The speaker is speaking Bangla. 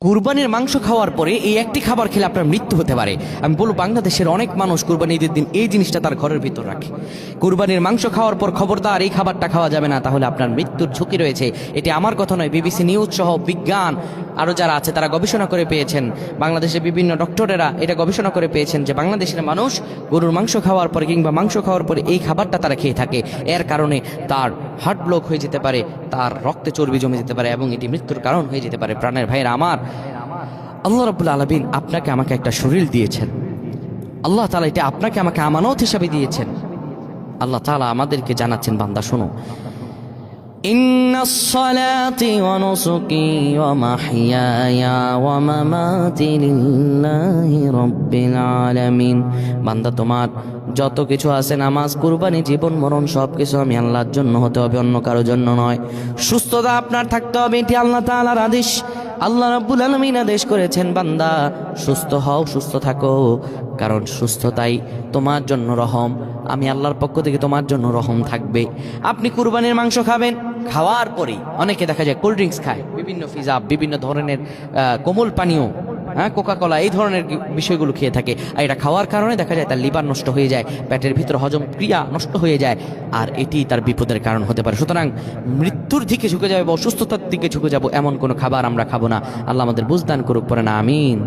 কুরবানির মাংস খাওয়ার পরে এই একটি খাবার খেলে আপনার মৃত্যু হতে পারে। আমি বলবো বাংলাদেশের অনেক মানুষ কুরবানি ঈদের দিন এই জিনিসটা তার ঘরের ভিতর রাখে। কুরবানির মাংস খাওয়ার পর খবরদার এই খাবারটা খাওয়া যাবে না, তাহলে আপনার মৃত্যুর ঝুঁকি রয়েছে। এটি আমার কথা নয়, বিবিসি নিউজ সহ বিজ্ঞান আরও যারা আছে তারা গবেষণা করে পেয়েছেন, বাংলাদেশের বিভিন্ন ডক্টরেরা এটা গবেষণা করে পেয়েছেন যে বাংলাদেশের মানুষ গরুর মাংস খাওয়ার পরে কিংবা মাংস খাওয়ার পরে এই খাবারটা তারা খেয়ে থাকে। এর কারণে তার হার্ট ব্লক হয়ে যেতে পারে, তার রক্তে চর্বি জমে যেতে পারে এবং এটি মৃত্যুর কারণ হয়ে যেতে পারে। প্রাণের ভাইয়েরা আমার, আল্লাহ রাব্বুল আলামিন আপনাকে আমাকে একটা শরীর দিয়েছেন। আল্লাহ তাআলা এটা আপনাকে আমাকে আমানত হিসাবে দিয়েছেন। আল্লাহ তাআলা আমাদেরকে জানাচ্ছেন, বান্দা শোনো, ইন্নাস সালাতি ওয়া নুসুকি ওয়া মাহইয়ায়া ওয়া মামাতি লিল্লাহি রাব্বিল আলামিন। বান্দা তোমার যত কিছু আছে, নামাজ, কুরবানি, জীবন মরণ সব কিছু আমি আল্লাহর জন্য হতে হবে, অন্য কারোর জন্য নয়। সুস্থতা আপনার থাকতে হবে, এটি আল্লাহ তাআলার আদেশ। আল্লাহ রাব্বুল আলামিন আদেশ করেছেন, বান্দা সুস্থ হও, সুস্থ থাকো, কারণ সুস্থতাই তোমার জন্য রহম। আমি আল্লাহর পক্ষ থেকে তোমার জন্য রহম থাকবে। আপনি কুরবানির মাংস খাবেন, খাওয়ার পরেই অনেকে দেখা যায় কোল্ড ড্রিঙ্কস খায়, বিভিন্ন ফিজা, বিভিন্ন ধরনের কোমল পানীয়, কোকা কোলা, এই ধরনের বিষয়গুলো খেয়ে থাকে। আর এটা খাওয়ার কারণে দেখা যায় তার লিভার নষ্ট হয়ে যায়, পেটের ভিতর হজম ক্রিয়া নষ্ট হয়ে যায়, আর এটি তার বিপদের কারণ হতে পারে। সুতরাং মৃত্যুর দিকে ঝুঁকে যাবে বা অসুস্থতার দিকে ঝুঁকে যাব এমন কোনো খাবার আমরা খাবো না। আল্লাহ আমাদের বুঝদান করুক, পরে না আমিন।